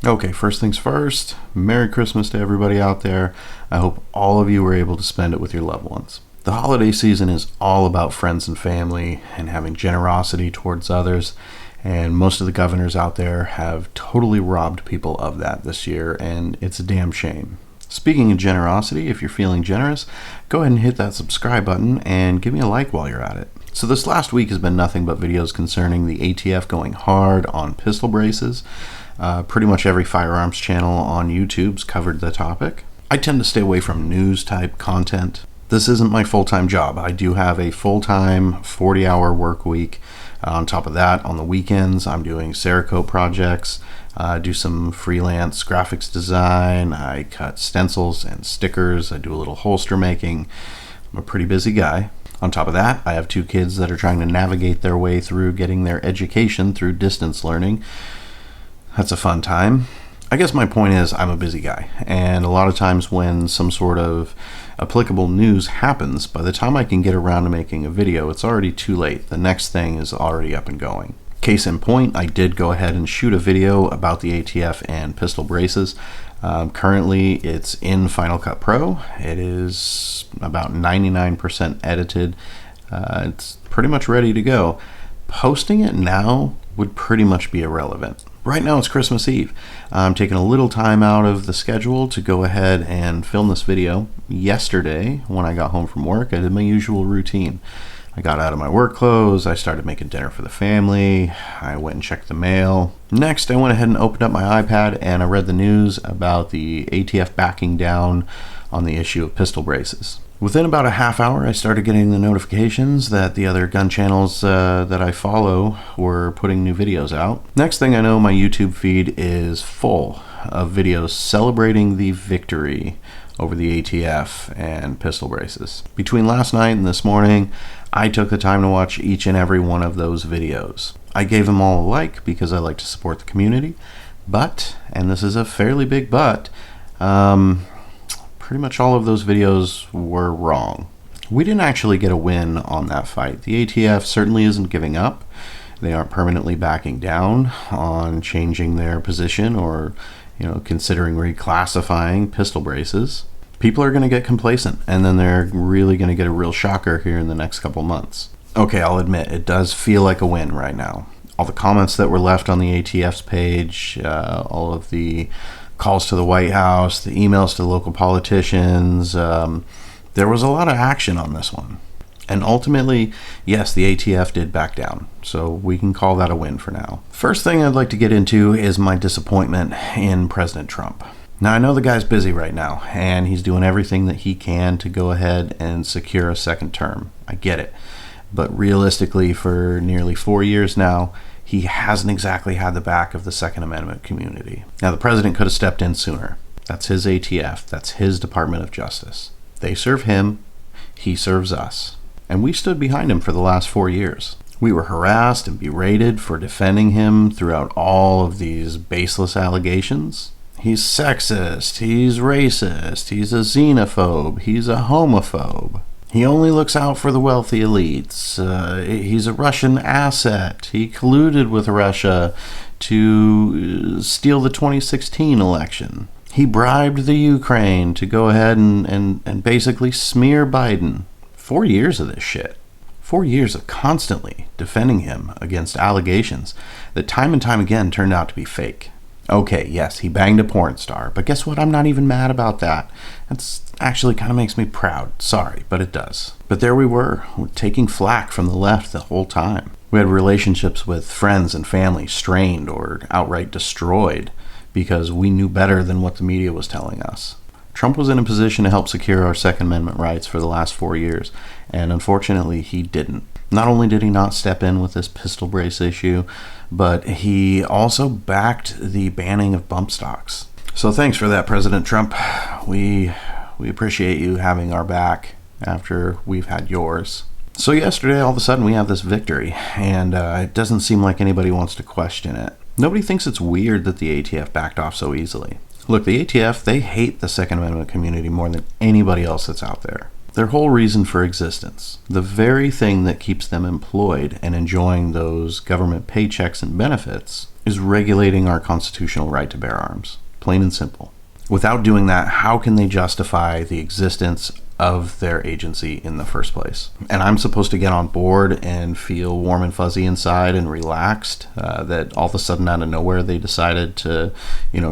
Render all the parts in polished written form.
Okay, first things first, Merry Christmas to everybody out there. I hope all of you were able to spend it with your loved ones. The holiday season is all about friends and family and having generosity towards others, and most of the governors out there have totally robbed people of that this year, and it's a damn shame. Speaking of generosity, if you're feeling generous, go ahead and hit that subscribe button and give me a like while you're at it. So this last week has been nothing but videos concerning the ATF going hard on pistol braces. Pretty much every firearms channel on YouTube's covered the topic. I tend to stay away from news type content. This isn't my full-time job. I do have a full-time 40-hour work week. On top of that, on the weekends, I'm doing Cerakote projects. I do some freelance graphics design. I cut stencils and stickers. I do a little holster making. I'm a pretty busy guy. On top of that, I have two kids that are trying to navigate their way through getting their education through distance learning. That's a fun time. I guess my point is I'm a busy guy, and a lot of times when some sort of applicable news happens, by the time I can get around to making a video, it's already too late. The next thing is already up and going. Case in point, I did go ahead and shoot a video about the ATF and pistol braces. Currently, it's in Final Cut Pro. It is about 99% edited. It's pretty much ready to go. Posting it now would pretty much be irrelevant. Right now it's Christmas Eve. I'm taking a little time out of the schedule to go ahead and film this video. Yesterday, when I got home from work, I did my usual routine. I got out of my work clothes, I started making dinner for the family, I went and checked the mail. Next, I went ahead and opened up my iPad and I read the news about the ATF backing down on the issue of pistol braces. Within about a half hour, I started getting the notifications that the other gun channels that I follow were putting new videos out. Next thing I know, my YouTube feed is full of videos celebrating the victory over the ATF and pistol braces. Between last night and this morning, I took the time to watch each and every one of those videos. I gave them all a like because I like to support the community, but, and this is a fairly big but, pretty much all of those videos were wrong. We didn't actually get a win on that fight. The ATF certainly isn't giving up. They aren't permanently backing down on changing their position or, considering reclassifying pistol braces. People are going to get complacent, and then they're really going to get a real shocker here in the next couple months. Okay, I'll admit, it does feel like a win right now. All the comments that were left on the ATF's page, all of the calls to the White House, the emails to local politicians. There was a lot of action on this one. And ultimately, yes, the ATF did back down. So we can call that a win for now. First thing I'd like to get into is my disappointment in President Trump. Now, I know the guy's busy right now, and he's doing everything that he can to go ahead and secure a second term. I get it. But realistically, for nearly 4 years now, he hasn't exactly had the back of the Second Amendment community. Now, the president could have stepped in sooner. That's his ATF. That's his Department of Justice. They serve him. He serves us. And we stood behind him for the last 4 years. We were harassed and berated for defending him throughout all of these baseless allegations. He's sexist. He's racist. He's a xenophobe. He's a homophobe. He only looks out for the wealthy elites. He's a Russian asset. He colluded with Russia to steal the 2016 election. He bribed the Ukraine to go ahead and basically smear Biden. 4 years of this shit. 4 years of constantly defending him against allegations that time and time again turned out to be fake. Okay, yes, he banged a porn star, but guess what? I'm not even mad about that. That's actually kind of makes me proud. Sorry, but it does. But there we were, taking flack from the left the whole time. We had relationships with friends and family strained or outright destroyed because we knew better than what the media was telling us. Trump was in a position to help secure our Second Amendment rights for the last 4 years, and unfortunately he didn't. Not only did he not step in with this pistol brace issue, but he also backed the banning of bump stocks. So thanks for that, President Trump. We appreciate you having our back after we've had yours. So yesterday, all of a sudden, we have this victory, and it doesn't seem like anybody wants to question it. Nobody thinks it's weird that the ATF backed off so easily. Look, the ATF, they hate the Second Amendment community more than anybody else that's out there. Their whole reason for existence, the very thing that keeps them employed and enjoying those government paychecks and benefits, is regulating our constitutional right to bear arms. Plain and simple. Without doing that, how can they justify the existence of their agency in the first place? And I'm supposed to get on board and feel warm and fuzzy inside and relaxed that all of a sudden out of nowhere they decided to,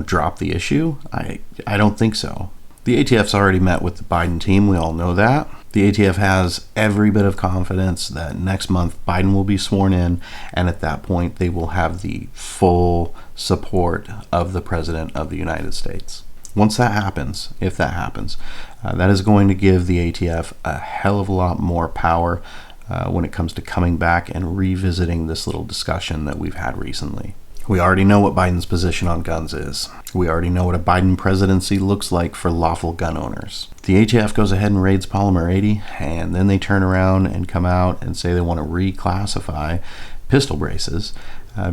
drop the issue? I don't think so. The ATF's already met with the Biden team. We all know that. The ATF has every bit of confidence that next month Biden will be sworn in, and at that point they will have the full support of the President of the United States. Once that happens, if that happens, that is going to give the ATF a hell of a lot more power when it comes to coming back and revisiting this little discussion that we've had recently. We already know what Biden's position on guns is. We already know what a Biden presidency looks like for lawful gun owners. The ATF goes ahead and raids Polymer 80, and then they turn around and come out and say they want to reclassify pistol braces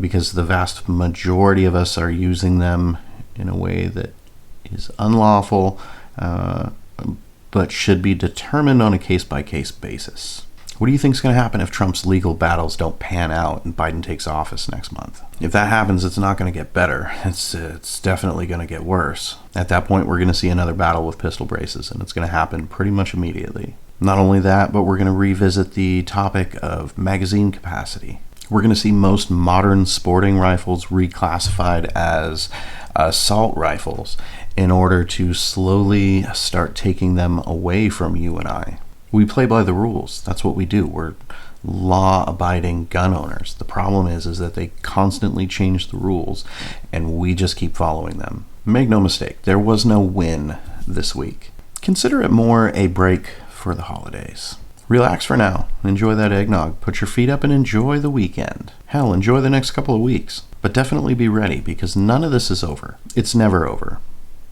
because the vast majority of us are using them in a way that is unlawful, but should be determined on a case-by-case basis. What do you think is going to happen if Trump's legal battles don't pan out and Biden takes office next month? If that happens, it's not going to get better. It's definitely going to get worse. At that point, we're going to see another battle with pistol braces, and it's going to happen pretty much immediately. Not only that, but we're going to revisit the topic of magazine capacity. We're going to see most modern sporting rifles reclassified as assault rifles in order to slowly start taking them away from you and I. We play by the rules. That's what we do. We're law-abiding gun owners. The problem is that they constantly change the rules, and we just keep following them. Make no mistake, there was no win this week. Consider it more a break for the holidays. Relax for now. Enjoy that eggnog. Put your feet up and enjoy the weekend. Hell, enjoy the next couple of weeks. But definitely be ready, because none of this is over. It's never over.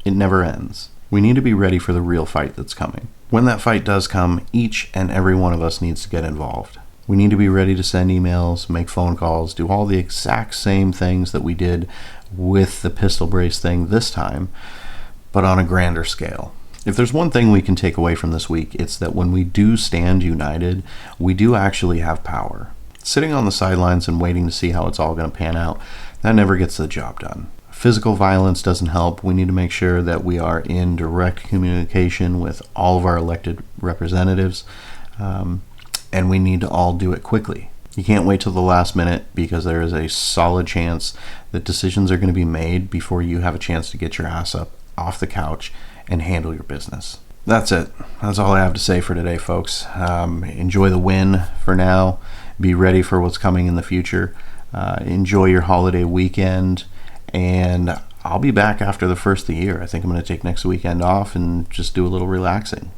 It never ends. We need to be ready for the real fight that's coming. When that fight does come, each and every one of us needs to get involved. We need to be ready to send emails, make phone calls, do all the exact same things that we did with the pistol brace thing this time, but on a grander scale. If there's one thing we can take away from this week, it's that when we do stand united, we do actually have power. Sitting on the sidelines and waiting to see how it's all going to pan out, that never gets the job done. Physical violence doesn't help. We need to make sure that we are in direct communication with all of our elected representatives, and we need to all do it quickly. You can't wait till the last minute, because there is a solid chance that decisions are going to be made before you have a chance to get your ass up off the couch and handle your business. That's it. That's all I have to say for today, folks. Enjoy the win for now. Be ready for what's coming in the future. Enjoy your holiday weekend. And I'll be back after the first of the year. I think I'm going to take next weekend off and just do a little relaxing.